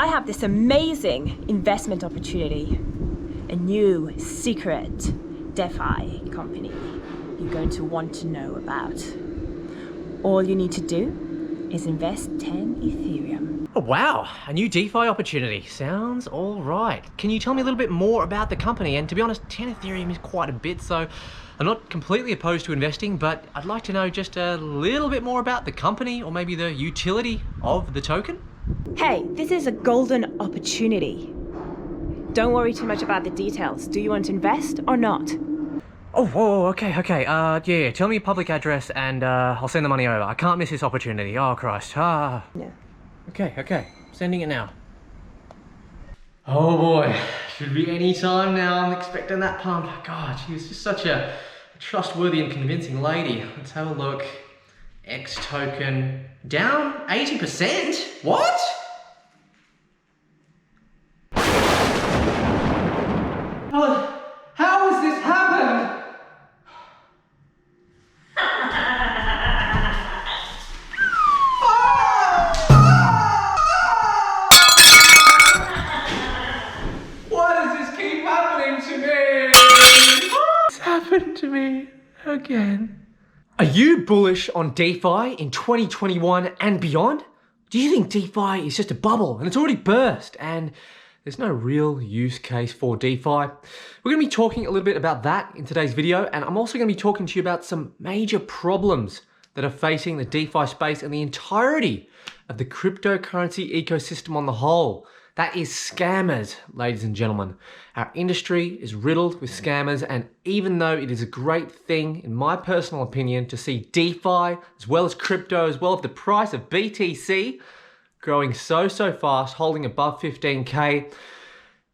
I have this amazing investment opportunity, a new secret DeFi company you're going to want to know about. All you need to do is invest 10 Ethereum. Oh, wow, a new DeFi opportunity. Sounds all right. Can you tell me a little bit more about the company? And to be honest, 10 Ethereum is quite a bit, so I'm not completely opposed to investing, but I'd like to know just a little bit more about the company or maybe the utility of the token. Hey, this is a golden opportunity. Don't worry too much about the details. Do you want to invest or not? Oh, whoa, okay. Yeah, tell me your public address and I'll send the money over. I can't miss this opportunity. Oh, Christ. Yeah. Okay. Sending it now. Oh boy, should be any time now. I'm expecting that pump. God, she was just such a trustworthy and convincing lady. Let's have a look. X token down 80%? What? How has this happened? Why does this keep happening to me? It's happened to me again. Are you bullish on DeFi in 2021 and beyond? Do you think DeFi is just a bubble and it's already burst and there's no real use case for DeFi? We're going to be talking a little bit about that in today's video, and I'm also going to be talking to you about some major problems that are facing the DeFi space and the entirety of the cryptocurrency ecosystem on the whole. That is scammers, ladies and gentlemen. Our industry is riddled with scammers, and even though it is a great thing, in my personal opinion, to see DeFi, as well as crypto, as well as the price of BTC, growing so fast, holding above 15K,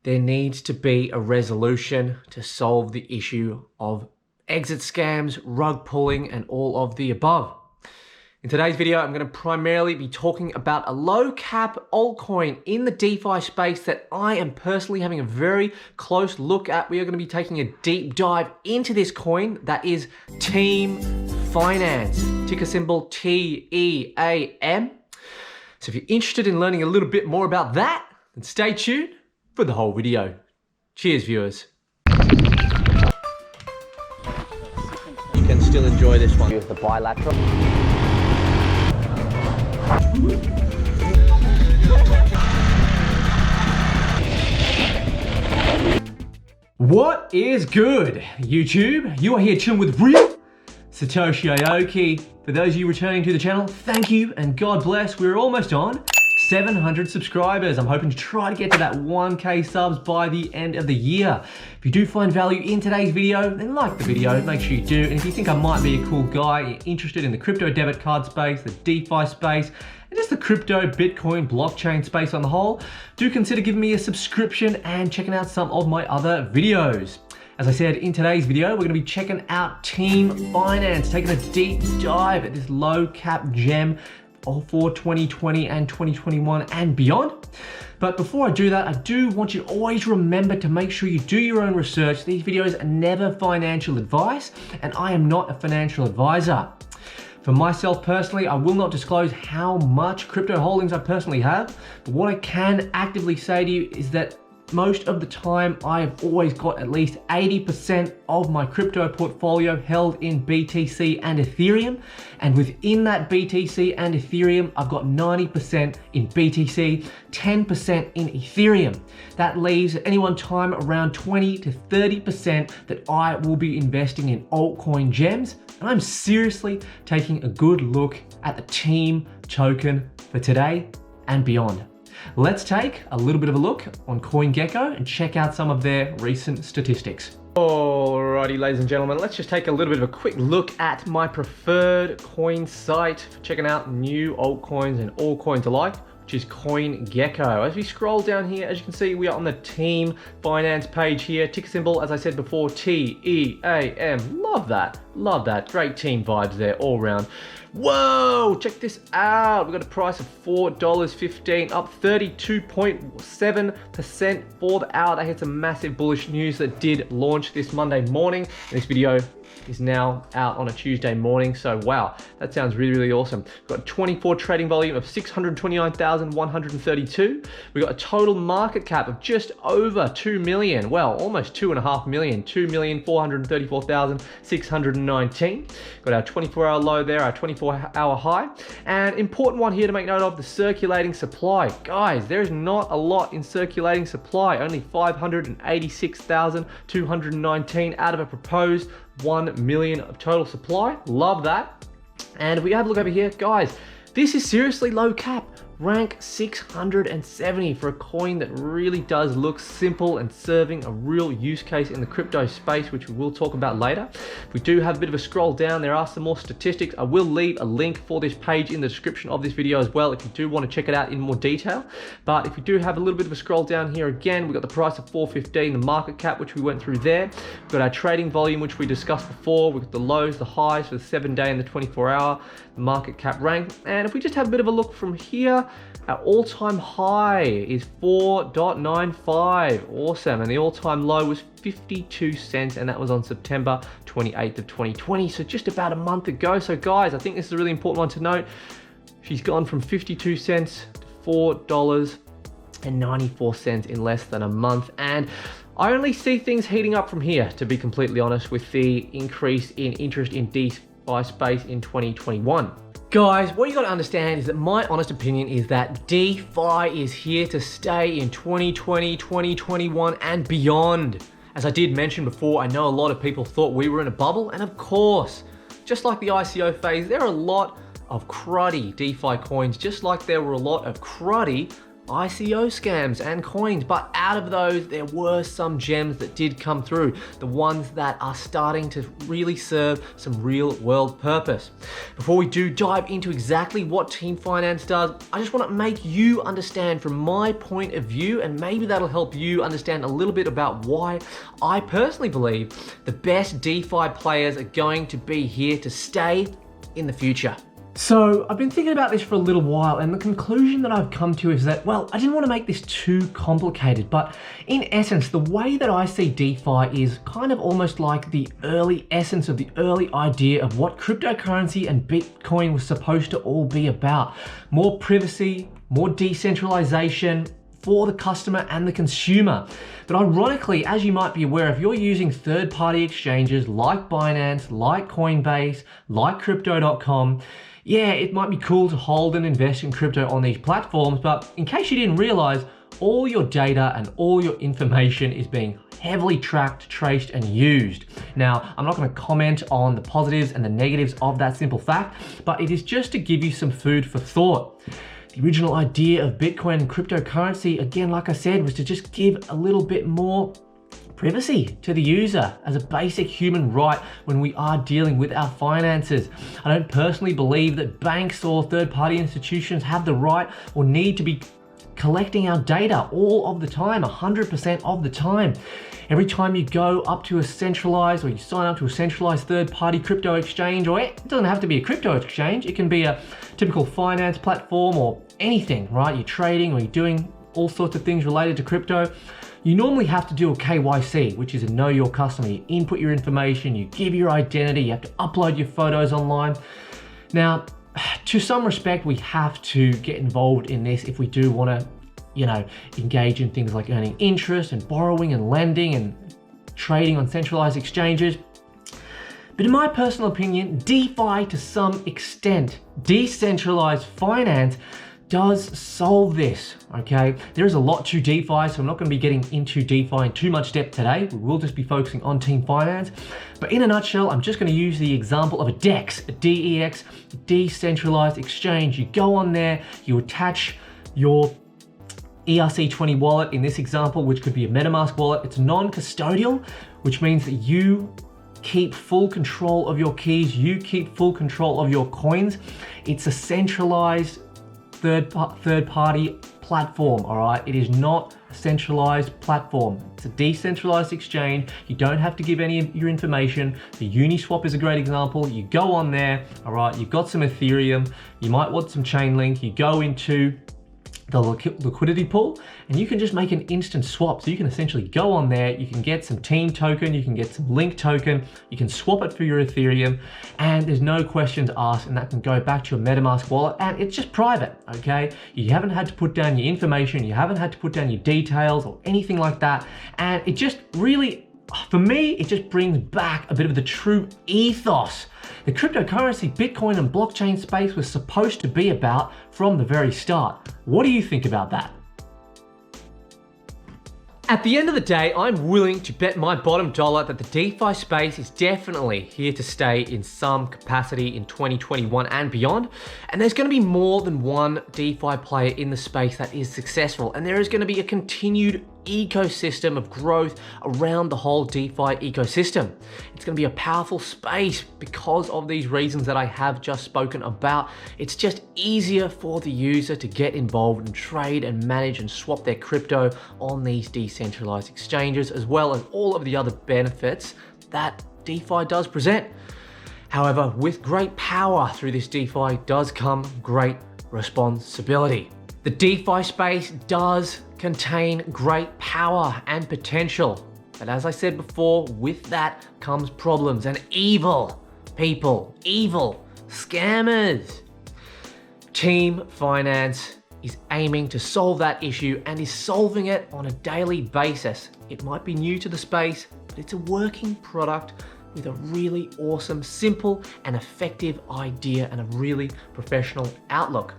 there needs to be a resolution to solve the issue of exit scams, rug pulling, and all of the above. In today's video, I'm going to primarily be talking about a low cap altcoin in the DeFi space that I am personally having a very close look at. We are going to be taking a deep dive into this coin that is Team Finance, ticker symbol TEAM. So if you're interested in learning a little bit more about that, then stay tuned for the whole video. Cheers, viewers. You can still enjoy this one. Use the bilateral. What is good, YouTube? You are here chilling with real Satoshi Aoki. For those of you returning to the channel, thank you and God bless. We're almost on 700 subscribers. I'm hoping to try to get to that 1K subs by the end of the year. If you do find value in today's video, then like the video, make sure you do. And if you think I might be a cool guy, you're interested in the crypto debit card space, the DeFi space, and just the crypto, Bitcoin, blockchain space on the whole, do consider giving me a subscription and checking out some of my other videos. As I said, in today's video, we're going to be checking out Team Finance, taking a deep dive at this low cap gem for 2020 and 2021 and beyond. But before I do that, I do want you to always remember to make sure you do your own research. These videos are never financial advice, and I am not a financial advisor. For myself personally, I will not disclose how much crypto holdings I personally have, but what I can actively say to you is that most of the time, I have always got at least 80% of my crypto portfolio held in BTC and Ethereum. And within that BTC and Ethereum, I've got 90% in BTC, 10% in Ethereum. That leaves at any one time around 20 to 30% that I will be investing in altcoin gems. And I'm seriously taking a good look at the Team token for today and beyond. Let's take a little bit of a look on Gecko and check out some of their recent statistics. Alrighty, ladies and gentlemen, let's just take a little bit of a quick look at my preferred coin site for checking out new altcoins and all coins alike, which is Gecko. As we scroll down here, as you can see, we are on the Team Finance page here. Ticker symbol, as I said before, TEAM. Love that. Great team vibes there all around. Whoa, check this out. We've got a price of $4.15, up 32.7% for the hour. That hits some massive bullish news that did launch this Monday morning. And this video is now out on a Tuesday morning. So wow, that sounds really, really awesome. We've got 24 trading volume of 629,132. We've got a total market cap of just over 2 million. Well, almost 2.5 million, 2,434,619. Got our 24-hour low there, our 24-hour high. And important one here to make note of, the circulating supply. Guys, there is not a lot in circulating supply, only 586,219 out of a proposed 1 million of total supply. Love that. And if we have a look over here, guys, this is seriously low cap. Rank 670 for a coin that really does look simple and serving a real use case in the crypto space, which we will talk about later. We do have a bit of a scroll down. There are some more statistics. I will leave a link for this page in the description of this video as well if you do want to check it out in more detail. But if we do have a little bit of a scroll down here again, we've got the price of 415, the market cap, which we went through there. We've got our trading volume, which we discussed before. We've got the lows, the highs for the 7-day and the 24-hour, the market cap rank. And if we just have a bit of a look from here, our all-time high is 4.95. Awesome. And the all-time low was 52 cents, and that was on September 28th of 2020. So just about a month ago. So guys, I think this is a really important one to note. She's gone from 52 cents to $4.94 in less than a month. And I only see things heating up from here, to be completely honest, with the increase in interest in DeFi space in 2021. Guys, what you got to understand is that my honest opinion is that DeFi is here to stay in 2020, 2021 and beyond. As I did mention before, I know a lot of people thought we were in a bubble, and of course, just like the ICO phase, there are a lot of cruddy DeFi coins, just like there were a lot of cruddy ICO scams and coins, but out of those there were some gems that did come through, the ones that are starting to really serve some real world purpose. Before we do dive into exactly what Team Finance does, I just want to make you understand from my point of view, and maybe that'll help you understand a little bit about why I personally believe the best DeFi players are going to be here to stay in the future. So I've been thinking about this for a little while, and the conclusion that I've come to is that, well, I didn't want to make this too complicated, but in essence, the way that I see DeFi is kind of almost like the early essence of the early idea of what cryptocurrency and Bitcoin was supposed to all be about. More privacy, more decentralization for the customer and the consumer. But ironically, as you might be aware, if you're using third-party exchanges like Binance, like Coinbase, like Crypto.com, yeah, it might be cool to hold and invest in crypto on these platforms, but in case you didn't realize, all your data and all your information is being heavily tracked, traced, and used. Now, I'm not going to comment on the positives and the negatives of that simple fact, but it is just to give you some food for thought. The original idea of Bitcoin and cryptocurrency, again, like I said, was to just give a little bit more privacy to the user as a basic human right when we are dealing with our finances. I don't personally believe that banks or third-party institutions have the right or need to be collecting our data all of the time, 100% of the time. Every time you go up to a centralized, or you sign up to a centralized third-party crypto exchange, or it doesn't have to be a crypto exchange, it can be a typical finance platform or anything, right? You're trading or you're doing all sorts of things related to crypto. You normally have to do a KYC, which is a know your customer. You input your information, you give your identity, you have to upload your photos online. Now, to some respect, we have to get involved in this if we do want to, engage in things like earning interest and borrowing and lending and trading on centralized exchanges. But in my personal opinion, DeFi to some extent, decentralized finance, does solve this, okay? There is a lot to DeFi, so I'm not going to be getting into DeFi in too much depth today. We will just be focusing on Team Finance. But in a nutshell, I'm just going to use the example of a DEX, a DEX, decentralized exchange. You go on there, you attach your ERC20 wallet in this example, which could be a MetaMask wallet. It's non-custodial, which means that you keep full control of your keys, you keep full control of your coins. It's a centralized third-party platform, all right? It is not a centralized platform. It's a decentralized exchange. You don't have to give any of your information. The Uniswap is a great example. You go on there, all right? You've got some Ethereum. You might want some Chainlink. You go into the liquidity pool, and you can just make an instant swap. So you can essentially go on there, you can get some team token, you can get some link token, you can swap it for your Ethereum, and there's no questions asked, and that can go back to your MetaMask wallet, and it's just private, okay? You haven't had to put down your information, you haven't had to put down your details or anything like that, and it just really, for me, it just brings back a bit of the true ethos the cryptocurrency, Bitcoin, and blockchain space was supposed to be about from the very start. What do you think about that? At the end of the day, I'm willing to bet my bottom dollar that the DeFi space is definitely here to stay in some capacity in 2021 and beyond. And there's going to be more than one DeFi player in the space that is successful. And there is going to be a continued ecosystem of growth around the whole DeFi ecosystem. It's going to be a powerful space because of these reasons that I have just spoken about. It's just easier for the user to get involved and trade and manage and swap their crypto on these decentralized exchanges, as well as all of the other benefits that DeFi does present. However, with great power through this DeFi does come great responsibility. The DeFi space does contain great power and potential. But as I said before, with that comes problems and evil people, evil scammers. Team Finance is aiming to solve that issue and is solving it on a daily basis. It might be new to the space, but it's a working product with a really awesome, simple, and effective idea and a really professional outlook.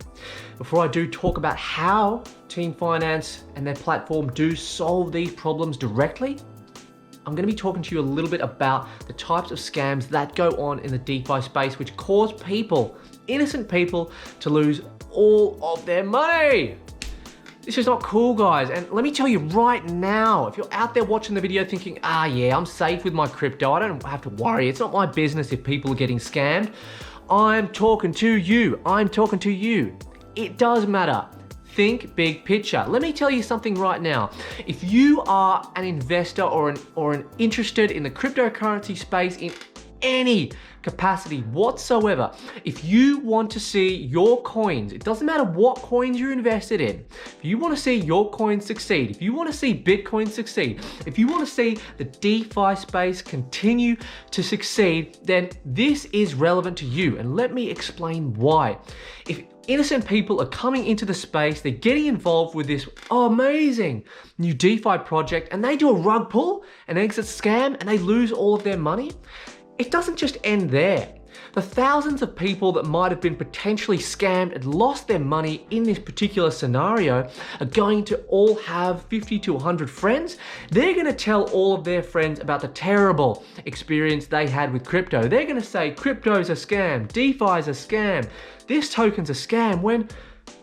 Before I do talk about how Team Finance and their platform do solve these problems directly, I'm going to be talking to you a little bit about the types of scams that go on in the DeFi space, which cause people, innocent people, to lose all of their money. This is not cool, guys. And let me tell you right now, if you're out there watching the video thinking, yeah, I'm safe with my crypto, I don't have to worry, it's not my business if people are getting scammed. I'm talking to you. I'm talking to you. It does matter. Think big picture. Let me tell you something right now. If you are an investor or an interested in the cryptocurrency space in any capacity whatsoever, if you want to see your coins, it doesn't matter what coins you're invested in, if you want to see your coins succeed, if you want to see Bitcoin succeed, if you want to see the DeFi space continue to succeed, then this is relevant to you. And let me explain why. If innocent people are coming into the space, they're getting involved with this amazing new DeFi project, and they do a rug pull, an exit scam, and they lose all of their money, it doesn't just end there. The thousands of people that might have been potentially scammed and lost their money in this particular scenario are going to all have 50 to 100 friends. They're going to tell all of their friends about the terrible experience they had with crypto. They're going to say crypto's a scam, DeFi's a scam, this token's a scam, when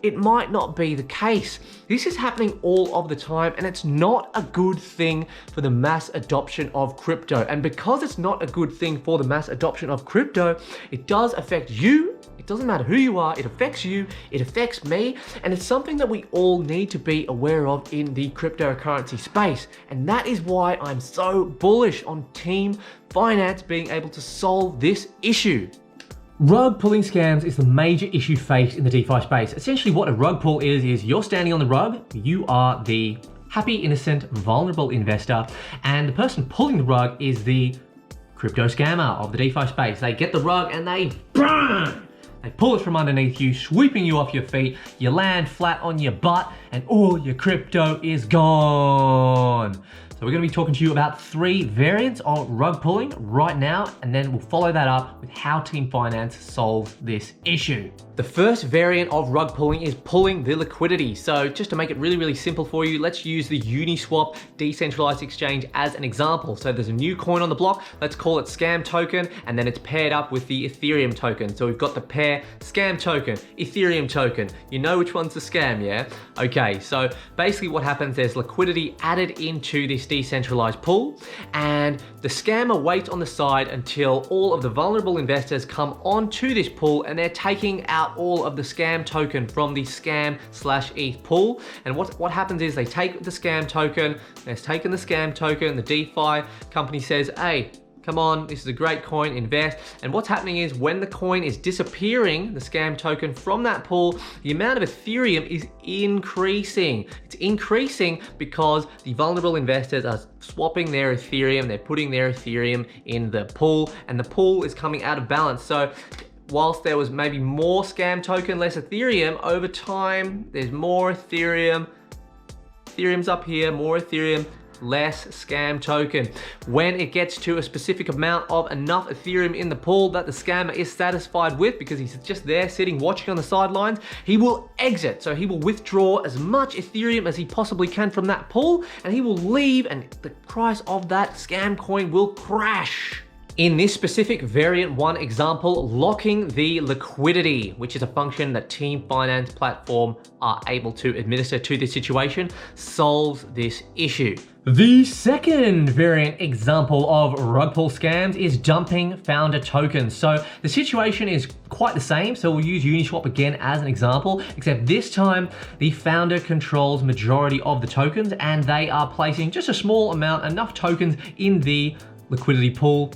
it might not be the case. This is happening all of the time, and it's not a good thing for the mass adoption of crypto. And because it's not a good thing for the mass adoption of crypto, it does affect you. It doesn't matter who you are, it affects you, it affects me, and it's something that we all need to be aware of in the cryptocurrency space. And that is why I'm so bullish on Team Finance being able to solve this issue. Rug pulling scams is the major issue faced in the DeFi space. Essentially what a rug pull is you're standing on the rug, you are the happy, innocent, vulnerable investor, and the person pulling the rug is the crypto scammer of the DeFi space. They get the rug and they pull it from underneath you, sweeping you off your feet, you land flat on your butt, and all your crypto is gone. So we're going to be talking to you about 3 variants of rug pulling right now, and then we'll follow that up with how Team Finance solves this issue. The first variant of rug pulling is pulling the liquidity. So just to make it really, really simple for you, let's use the Uniswap decentralized exchange as an example. So there's a new coin on the block, let's call it Scam Token, and then it's paired up with the Ethereum token. So we've got the pair Scam Token, Ethereum token. You know which one's the scam, yeah? Okay, so basically what happens, there's liquidity added into this decentralized pool, and the scammer waits on the side until all of the vulnerable investors come onto this pool, and they're taking out all of the scam token from the scam/ETH pool. And what happens is they take the scam token, they've taken the scam token, the DeFi company says, hey, come on, this is a great coin, invest. And what's happening is when the coin is disappearing, the scam token from that pool, the amount of Ethereum is increasing. It's increasing because the vulnerable investors are swapping their Ethereum, they're putting their Ethereum in the pool, and the pool is coming out of balance. So whilst there was maybe more scam token, less Ethereum, over time, there's more Ethereum. Ethereum's up here, more Ethereum, less scam token. When it gets to a specific amount of enough Ethereum in the pool that the scammer is satisfied with, because he's just there sitting watching on the sidelines, he will exit. So he will withdraw as much Ethereum as he possibly can from that pool, and he will leave, and the price of that scam coin will crash. In this specific variant 1 example, locking the liquidity, which is a function that Team Finance platform are able to administer to this situation, solves this issue. The second variant example of rug pull scams is dumping founder tokens. So the situation is quite the same. So we'll use Uniswap again as an example, except this time the founder controls majority of the tokens, and they are placing just a small amount, enough tokens in the liquidity pool.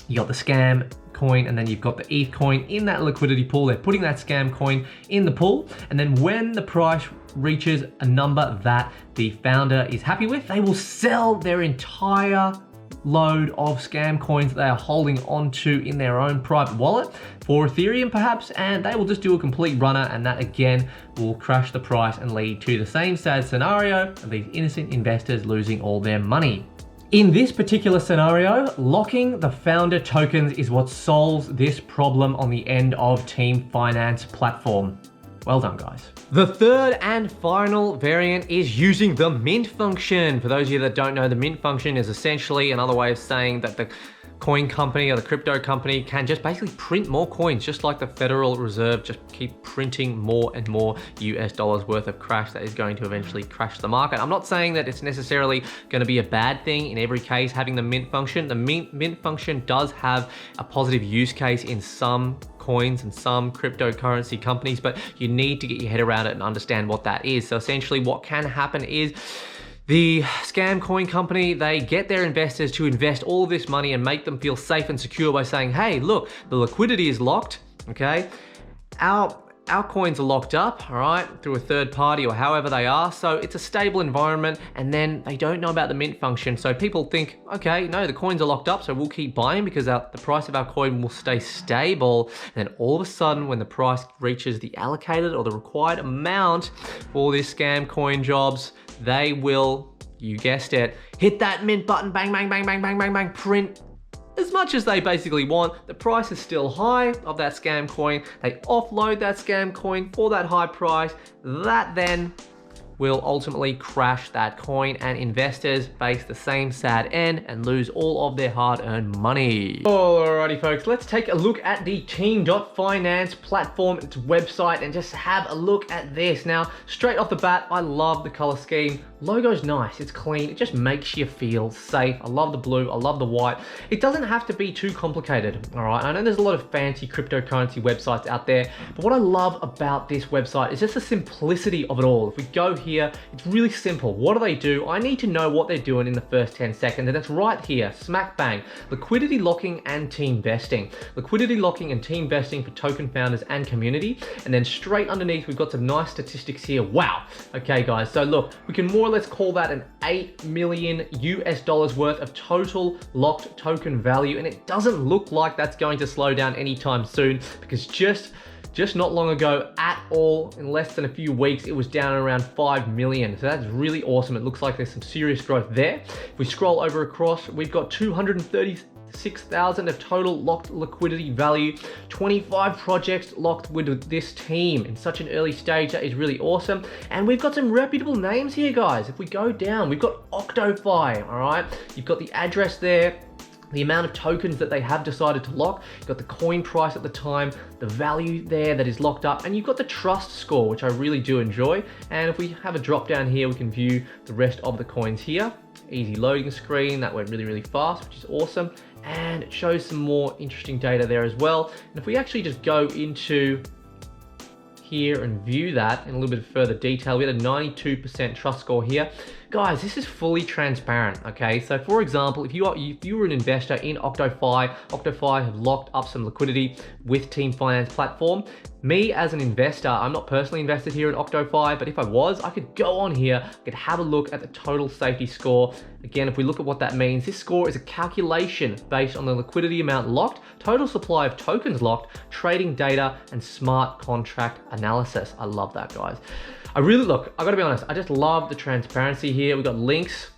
You got the scam coin, and then you've got the ETH coin in that liquidity pool. They're putting that scam coin in the pool, and then when the price reaches a number that the founder is happy with, they will sell their entire load of scam coins that they are holding onto in their own private wallet for Ethereum perhaps, and they will just do a complete runner, and that again will crash the price and lead to the same sad scenario of these innocent investors losing all their money. In this particular scenario, locking the founder tokens is what solves this problem on the end of Team Finance platform. Well done, guys. The third and final variant is using the mint function. For those of you that don't know, the mint function is essentially another way of saying that the coin company or the crypto company can just basically print more coins, just like the Federal Reserve just keep printing more and more US dollars worth of cash that is going to eventually crash the market. I'm not saying that it's necessarily going to be a bad thing in every case having the mint function. The mint function does have a positive use case in some coins and some cryptocurrency companies, but you need to get your head around it and understand what that is. So essentially what can happen is the scam coin company, they get their investors to invest all of this money and make them feel safe and secure by saying, hey, look, the liquidity is locked, okay? Our coins are locked up, all right, through a third party or however they are. So it's a stable environment, and then they don't know about the mint function. So people think, okay, no, the coins are locked up, so we'll keep buying because the price of our coin will stay stable. And then all of a sudden, when the price reaches the allocated or the required amount for this scam coin jobs, they will, you guessed it, hit that mint button, bang, bang, bang, bang, bang, bang, bang, print as much as they basically want. The price is still high of that scam coin. They offload that scam coin for that high price. That then will ultimately crash that coin, and investors face the same sad end and lose all of their hard-earned money. Alrighty folks, let's take a look at the Team.Finance platform, its website, and just have a look at this. Now, straight off the bat, I love the color scheme. Logo's nice, it's clean, it just makes you feel safe. I love the blue, I love the white. It doesn't have to be too complicated, all right? I know there's a lot of fancy cryptocurrency websites out there, but what I love about this website is just the simplicity of it all. If we go here, it's really simple. What do? I need to know what they're doing in the first 10 seconds, and that's right here, smack bang. Liquidity locking and team vesting. Liquidity locking and team vesting for token founders and community. And then straight underneath, we've got some nice statistics here. Wow. Okay, guys, so look, we can more or less call that an 8 million US dollars worth of total locked token value, and it doesn't look like that's going to slow down anytime soon, because just not long ago at all, in less than a few weeks, it was down around 5 million. So that's really awesome. It looks like there's some serious growth there. If we scroll over across, we've got 236,000 of total locked liquidity value, 25 projects locked with this team in such an early stage. That is really awesome. And we've got some reputable names here, guys. If we go down, we've got OctoFi, all right? You've got the address there, the amount of tokens that they have decided to lock, you've got the coin price at the time, the value there that is locked up, and you've got the trust score, which I really do enjoy. And if we have a drop down here, we can view the rest of the coins here. Easy loading screen, that went really, really fast, which is awesome. And it shows some more interesting data there as well. And if we actually just go into here and view that in a little bit further detail, we had a 92% trust score here. Guys, this is fully transparent, okay? So for example, if you were an investor in OctoFi have locked up some liquidity with Team Finance platform. Me as an investor, I'm not personally invested here in OctoFi, but if I was, I could go on here, I could have a look at the total safety score. Again, if we look at what that means, this score is a calculation based on the liquidity amount locked, total supply of tokens locked, trading data, and smart contract analysis. I love that, guys. I gotta be honest, I just love the transparency here. We've got links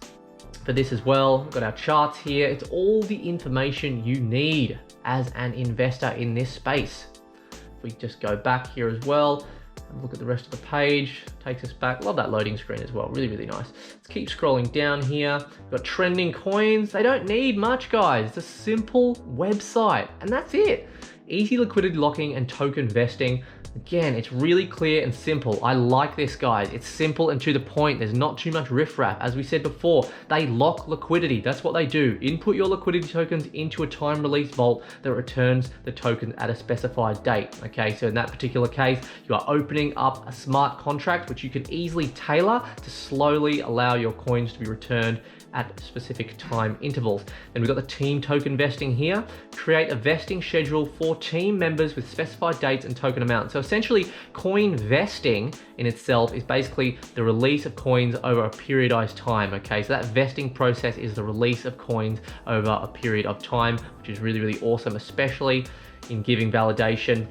for this as well. We've got our charts here. It's all the information you need as an investor in this space. If we just go back here as well, and look at the rest of the page, takes us back. Love that loading screen as well, really, really nice. Let's keep scrolling down here. We've got trending coins. They don't need much, guys. It's a simple website, and that's it. Easy liquidity locking and token vesting. Again, it's really clear and simple. I like this, guys. It's simple and to the point. There's not too much riffraff. As we said before, they lock liquidity. That's what they do. Input your liquidity tokens into a time release vault that returns the token at a specified date. Okay, so in that particular case, you are opening up a smart contract, which you can easily tailor to slowly allow your coins to be returned at specific time intervals. Then we've got the team token vesting here. Create a vesting schedule for team members with specified dates and token amounts. So essentially, coin vesting in itself is basically the release of coins over a periodized time, okay? So that vesting process is the release of coins over a period of time, which is really, really awesome, especially in giving validation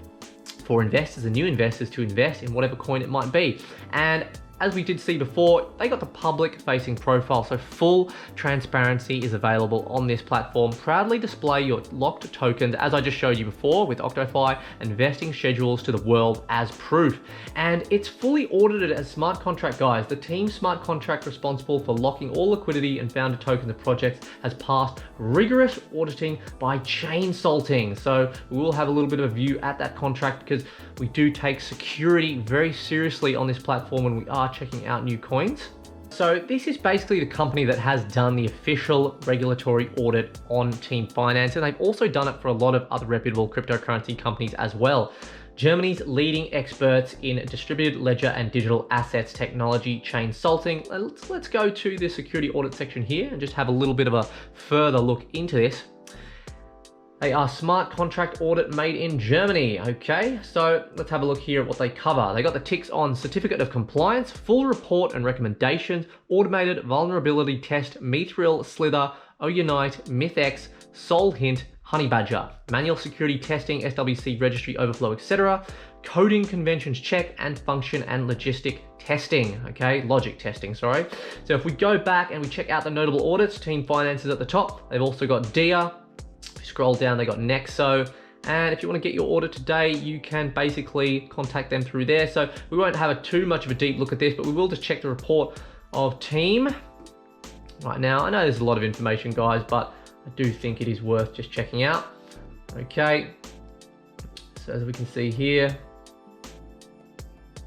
for investors and new investors to invest in whatever coin it might be. And as we did see before, they got the public-facing profile, so full transparency is available on this platform. Proudly display your locked tokens, as I just showed you before with OctoFi, and vesting schedules to the world as proof. And it's fully audited as smart contract, guys. The team smart contract responsible for locking all liquidity and founder tokens of projects has passed rigorous auditing by chain salting. So we will have a little bit of a view at that contract because we do take security very seriously on this platform when we are checking out new coins. So this is basically the company that has done the official regulatory audit on Team Finance, and they've also done it for a lot of other reputable cryptocurrency companies as well. Germany's leading experts in distributed ledger and digital assets technology, chain salting. Let's go to the security audit section here and just have a little bit of a further look into this. They are smart contract audit made in Germany. Okay, so let's have a look here at what they cover. They got the ticks on certificate of compliance, full report and recommendations, automated vulnerability test, Mithril, Slither, Ounite, MythX, Sol Hint, Honey Badger, manual security testing, SWC registry overflow, etc., coding conventions check, and function and logistic testing, okay, logic testing, sorry. So if we go back and we check out the notable audits, Team Finance is at the top. They've also got DIA. Scroll down, they got Nexo, and if you want to get your order today, you can basically contact them through there. So we won't have too much of a deep look at this, but we will just check the report of Team right now. I know there's a lot of information, guys, but I do think it is worth just checking out. Okay, so as we can see here,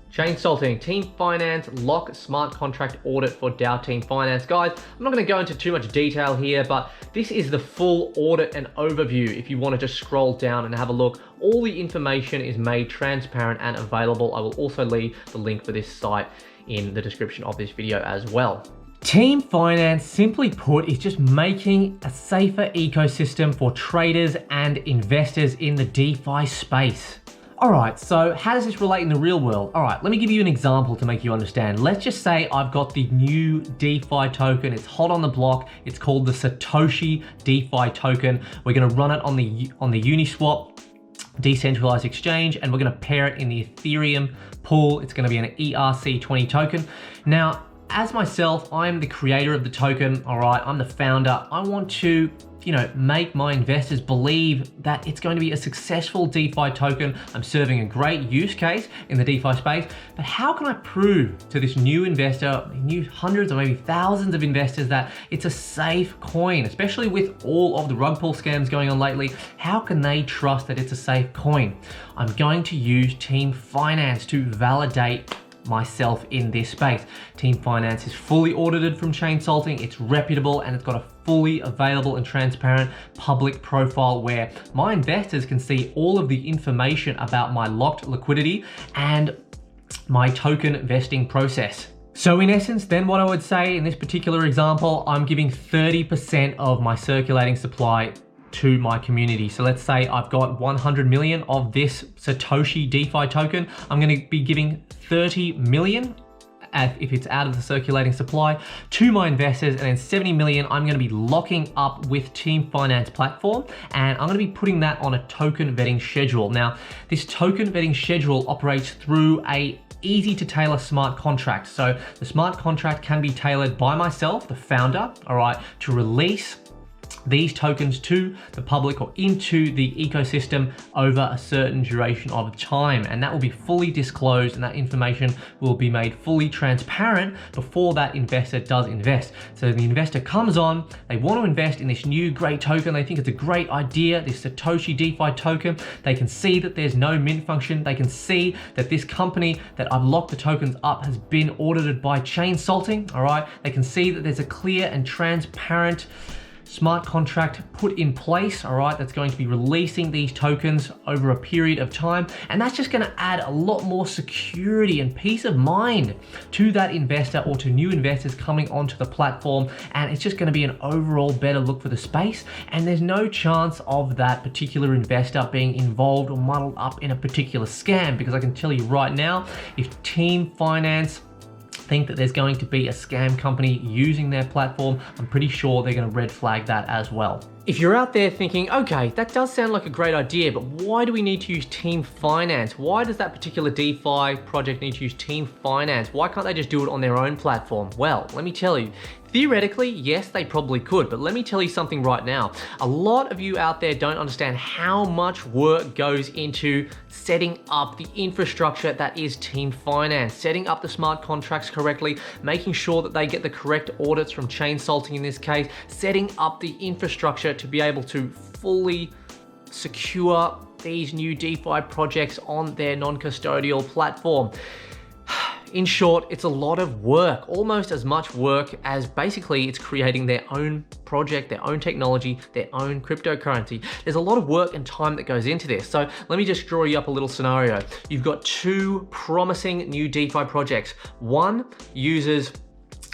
chain salting, Team Finance, lock smart contract audit for DAO Team Finance. Guys, I'm not gonna go into too much detail here, but this is the full audit and overview. If you wanna just scroll down and have a look, all the information is made transparent and available. I will also leave the link for this site in the description of this video as well. Team Finance, simply put, is just making a safer ecosystem for traders and investors in the DeFi space. All right, so how does this relate in the real world? All right, let me give you an example to make you understand. Let's just say I've got the new DeFi token. It's hot on the block. It's called the Satoshi DeFi token. We're gonna run it on the Uniswap decentralized exchange, and we're gonna pair it in the Ethereum pool. It's gonna be an ERC20 token. Now, as myself, I'm the creator of the token, all right? I'm the founder. I want to, make my investors believe that it's going to be a successful DeFi token. I'm serving a great use case in the DeFi space, but how can I prove to this new investor, new hundreds or maybe thousands of investors, that it's a safe coin, especially with all of the rug pull scams going on lately? How can they trust that it's a safe coin? I'm going to use Team Finance to validate myself in this space. Team Finance is fully audited from chain salting, it's reputable, and it's got a fully available and transparent public profile where my investors can see all of the information about my locked liquidity and my token vesting process. So in essence, then what I would say in this particular example, I'm giving 30% of my circulating supply to my community. So let's say I've got 100 million of this Satoshi DeFi token. I'm going to be giving 30 million if it's out of the circulating supply to my investors, and then 70 million I'm going to be locking up with Team Finance platform, and I'm going to be putting that on a token vetting schedule. Now, this token vetting schedule operates through a easy to tailor smart contract. So the smart contract can be tailored by myself, the founder, all right, to release these tokens to the public or into the ecosystem over a certain duration of time. And that will be fully disclosed, and that information will be made fully transparent before that investor does invest. So the investor comes on, they want to invest in this new great token, they think it's a great idea, this Satoshi DeFi token. They can see that there's no mint function. They can see that this company that I've locked the tokens up has been audited by chain salting, all right? They can see that there's a clear and transparent smart contract put in place, all right, that's going to be releasing these tokens over a period of time. And that's just going to add a lot more security and peace of mind to that investor or to new investors coming onto the platform. And it's just going to be an overall better look for the space. And there's no chance of that particular investor being involved or muddled up in a particular scam, because I can tell you right now, if Team Finance think that there's going to be a scam company using their platform, I'm pretty sure they're going to red flag that as well. If you're out there thinking, okay, that does sound like a great idea, but why do we need to use Team Finance? Why does that particular DeFi project need to use Team Finance? Why can't they just do it on their own platform? Well, let me tell you, theoretically, yes, they probably could, but let me tell you something right now. A lot of you out there don't understand how much work goes into setting up the infrastructure that is Team Finance, setting up the smart contracts correctly, making sure that they get the correct audits from chain salting in this case, setting up the infrastructure to be able to fully secure these new DeFi projects on their non-custodial platform. In short, it's a lot of work, almost as much work as basically it's creating their own project, their own technology, their own cryptocurrency. There's a lot of work and time that goes into this. So let me just draw you up a little scenario. You've got two promising new DeFi projects. One uses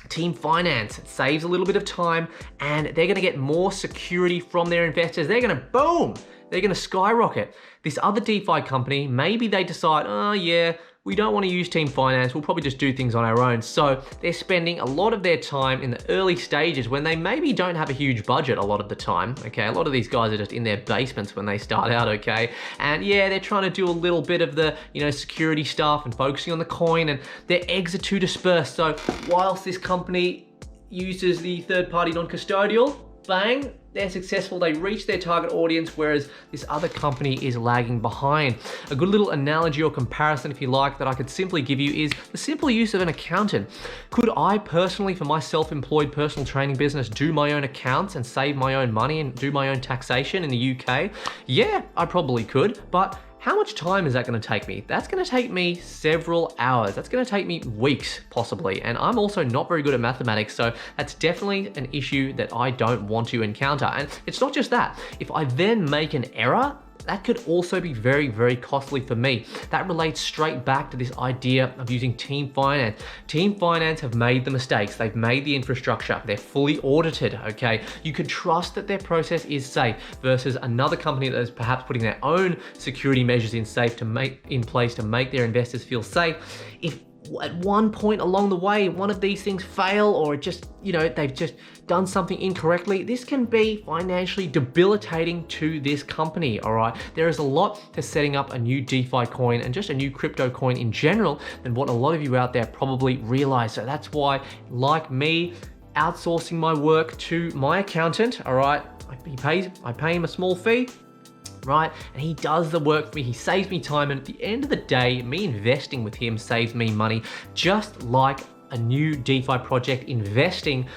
Team Finance. It saves a little bit of time, and they're going to get more security from their investors. They're going to boom, they're going to skyrocket. This other DeFi company, maybe they decide, oh yeah, we don't want to use Team Finance, we'll probably just do things on our own. So they're spending a lot of their time in the early stages when they maybe don't have a huge budget a lot of the time, okay? A lot of these guys are just in their basements when they start out, okay? And yeah, they're trying to do a little bit of the, security stuff and focusing on the coin, and their eggs are too dispersed. So whilst this company uses the third-party non-custodial, bang, they're successful, they reach their target audience, whereas this other company is lagging behind. A good little analogy or comparison, if you like, that I could simply give you is the simple use of an accountant. Could I personally, for my self-employed personal training business, do my own accounts and save my own money and do my own taxation in the UK? Yeah, I probably could, but how much time is that going to take me? That's going to take me several hours. That's going to take me weeks, possibly. And I'm also not very good at mathematics, so that's definitely an issue that I don't want to encounter. And it's not just that. If I then make an error, that could also be very, very costly for me. That relates straight back to this idea of using Team Finance. Team Finance have made the mistakes. They've made the infrastructure. They're fully audited, okay? You can trust that their process is safe versus another company that is perhaps putting their own security measures in place to make their investors feel safe. If at one point along the way, one of these things fail, or it just, they've just done something incorrectly, this can be financially debilitating to this company, all right? There is a lot to setting up a new DeFi coin and just a new crypto coin in general than what a lot of you out there probably realize. So that's why, like me, outsourcing my work to my accountant, all right? I pay him a small fee, right? And he does the work for me. He saves me time. And at the end of the day, me investing with him saves me money, just like a new DeFi project investing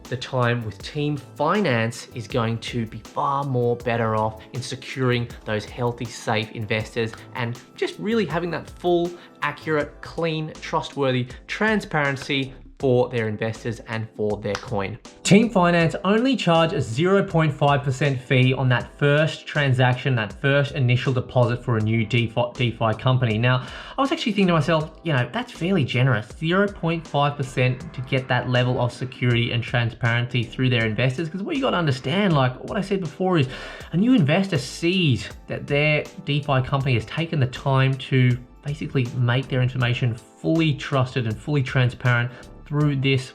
the time with Team Finance is going to be far more better off in securing those healthy, safe investors and just really having that full, accurate, clean, trustworthy transparency for their investors and for their coin. Team Finance only charge a 0.5% fee on that first transaction, that first initial deposit for a new DeFi company. Now, I was actually thinking to myself, you know, that's fairly generous, 0.5% to get that level of security and transparency through their investors. Because what you got to understand, like what I said before, is a new investor sees that their DeFi company has taken the time to basically make their information fully trusted and fully transparent through this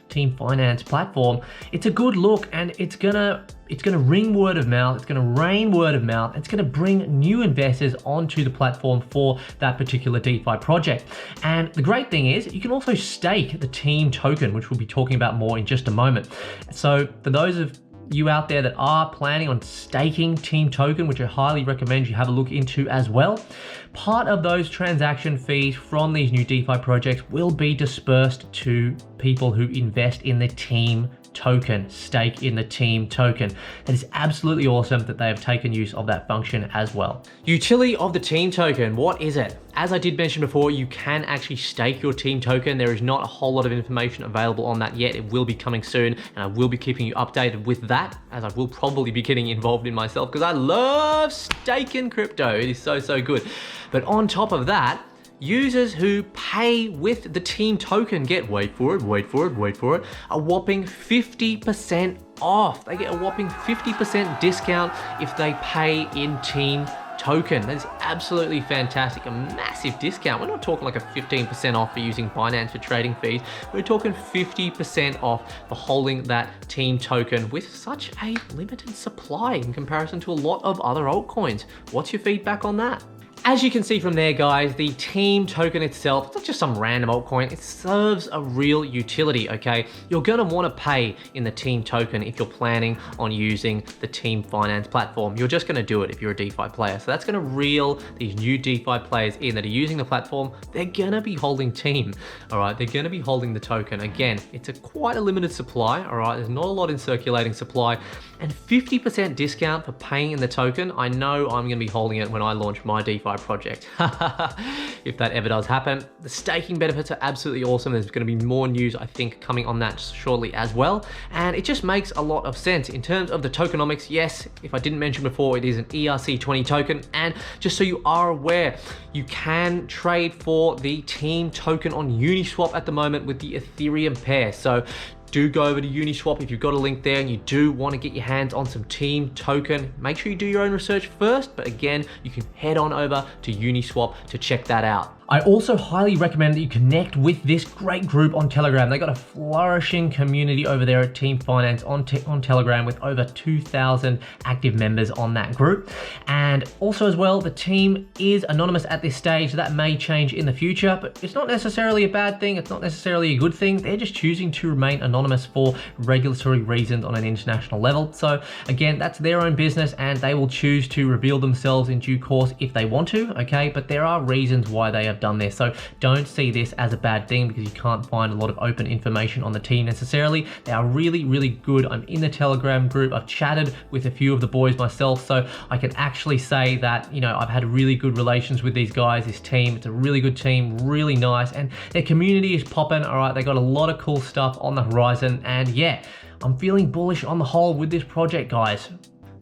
Team Finance platform. It's a good look, and it's gonna ring word of mouth, it's gonna rain word of mouth, it's gonna bring new investors onto the platform for that particular DeFi project. And the great thing is you can also stake the Team token, which we'll be talking about more in just a moment. So for those of you out there that are planning on staking Team token, which I highly recommend you have a look into as well, part of those transaction fees from these new DeFi projects will be dispersed to people who invest in the Team token, stake in the Team token. That is absolutely awesome that they have taken use of that function as well. Utility of the Team token, what is it? As I did mention before, you can actually stake your Team token. There is not a whole lot of information available on that yet. It will be coming soon, and I will be keeping you updated with that, as I will probably be getting involved in myself because I love staking crypto. It is so good. But on top of that, users who pay with the Team token get, wait for it, a whopping 50% off. They get a whopping 50% discount if they pay in Team token. That is absolutely fantastic, a massive discount. We're not talking like a 15% off for using Binance for trading fees. We're talking 50% off for holding that Team token with such a limited supply in comparison to a lot of other altcoins. What's your feedback on that? As you can see from there, guys, the Team token itself, it's not just some random altcoin, it serves a real utility, okay? You're gonna wanna pay in the Team token if you're planning on using the Team Finance platform. You're just gonna do it if you're a DeFi player. So that's gonna reel these new DeFi players in that are using the platform. They're gonna be holding Team, all right? They're gonna be holding the token. Again, it's quite a limited supply, all right? There's not a lot in circulating supply, and 50% discount for paying in the token. I know I'm gonna be holding it when I launch my DeFi project. If that ever does happen. The staking benefits are absolutely awesome. There's going to be more news, I think, coming on that shortly as well. And it just makes a lot of sense. In terms of the tokenomics, yes, if I didn't mention before, it is an ERC20 token. And just so you are aware, you can trade for the Team token on Uniswap at the moment with the Ethereum pair. So do go over to Uniswap if you've got a link there and you do want to get your hands on some Team token. Make sure you do your own research first, but again, you can head on over to Uniswap to check that out. I also highly recommend that you connect with this great group on Telegram. They got a flourishing community over there at Team Finance on Telegram with over 2,000 active members on that group. And also as well, the team is anonymous at this stage. That may change in the future, but it's not necessarily a bad thing. It's not necessarily a good thing. They're just choosing to remain anonymous for regulatory reasons on an international level. So again, that's their own business and they will choose to reveal themselves in due course if they want to, okay? But there are reasons why they have done this. So don't see this as a bad thing because you can't find a lot of open information on the team necessarily. They are really good. I'm in the Telegram group. I've chatted with a few of the boys myself, so I can actually say that, you know, I've had really good relations with these guys, this team. It's a really good team, really nice, and their community is popping, all right? They got a lot of cool stuff on the horizon, and yeah, I'm feeling bullish on the whole with this project, guys.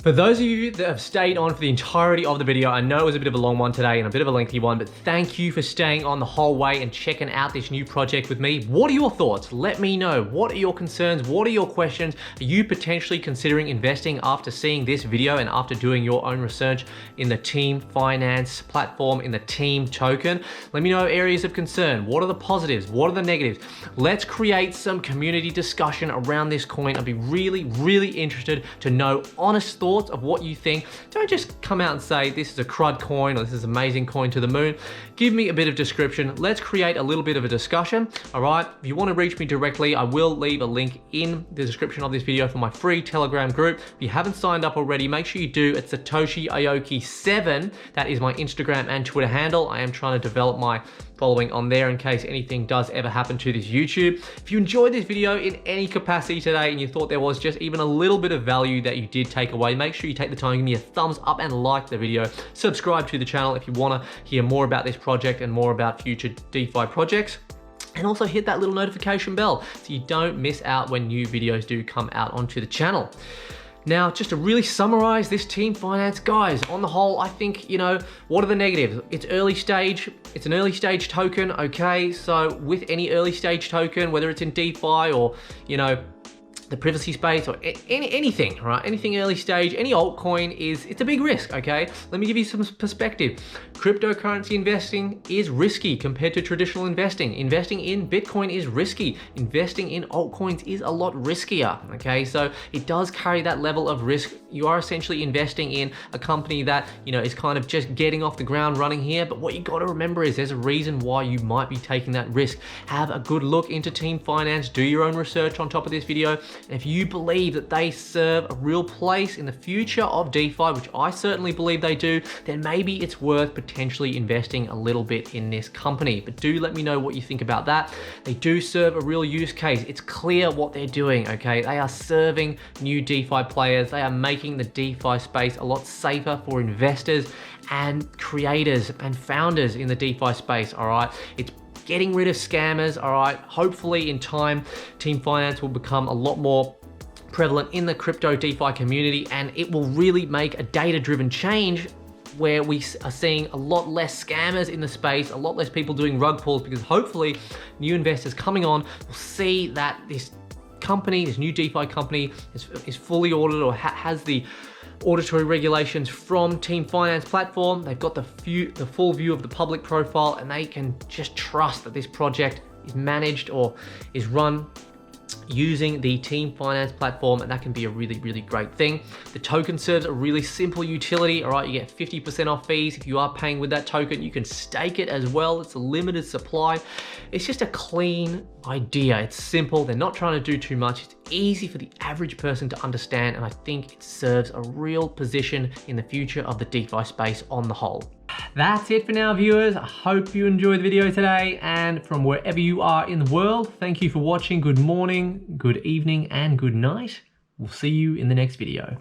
For those of you that have stayed on for the entirety of the video, I know it was a bit of a long one today and a bit of a lengthy one, but thank you for staying on the whole way and checking out this new project with me. What are your thoughts? Let me know. What are your concerns? What are your questions? Are you potentially considering investing after seeing this video and after doing your own research in the Team Finance platform, in the Team token? Let me know areas of concern. What are the positives? What are the negatives? Let's create some community discussion around this coin. I'd be really interested to know honest thoughts of what you think. Don't just come out and say this is a crud coin or this is an amazing coin to the moon. Give me a bit of description. Let's create a little bit of a discussion. All right, if you want to reach me directly, I will leave a link in the description of this video for my free Telegram group. If you haven't signed up already, make sure you do. It's Satoshi Aoki 7. That is my Instagram and Twitter handle. I am trying to develop my following on there in case anything does ever happen to this YouTube. If you enjoyed this video in any capacity today and you thought there was just even a little bit of value that you did take away, make sure you take the time, give me a thumbs up and like the video. Subscribe to the channel if you want to hear more about this project and more about future DeFi projects. And also hit that little notification bell so you don't miss out when new videos do come out onto the channel. Now, just to really summarize this team finance, guys, on the whole, I think, you know, what are the negatives? It's early stage, it's an early stage token, okay? So with any early stage token, whether it's in DeFi or, you know, the privacy space or anything, right? Anything early stage, any altcoin it's a big risk, okay? Let me give you some perspective. Cryptocurrency investing is risky compared to traditional investing. Investing in Bitcoin is risky. Investing in altcoins is a lot riskier, okay? So it does carry that level of risk. You are essentially investing in a company that, you know, is kind of just getting off the ground running here. But what you got to remember is there's a reason why you might be taking that risk. Have a good look into team finance, do your own research on top of this video. And if you believe that they serve a real place in the future of DeFi, which I certainly believe they do, then maybe it's worth potentially investing a little bit in this company. But do let me know what you think about that. They do serve a real use case. It's clear what they're doing, okay? They are serving new DeFi players. They are making the DeFi space a lot safer for investors and creators and founders in the DeFi space, all right? It's getting rid of scammers, all right? Hopefully in time, team finance will become a lot more prevalent in the crypto DeFi community, and it will really make a data-driven change where we are seeing a lot less scammers in the space, a lot less people doing rug pulls, because hopefully new investors coming on will see that this company, this new DeFi company is fully audited or has the auditory regulations from team finance platform. They've got the full view of the public profile, and they can just trust that this project is managed or is run using the team finance platform, and that can be a really, really great thing. The token serves a really simple utility, all right? You get 50% off fees. If you are paying with that token, you can stake it as well. It's a limited supply. It's just a clean idea. It's simple. They're not trying to do too much. It's easy for the average person to understand, and I think it serves a real position in the future of the DeFi space on the whole. That's it for now, viewers. I hope you enjoyed the video today, and from wherever you are in the world, thank you for watching. Good morning, good evening, and good night. We'll see you in the next video.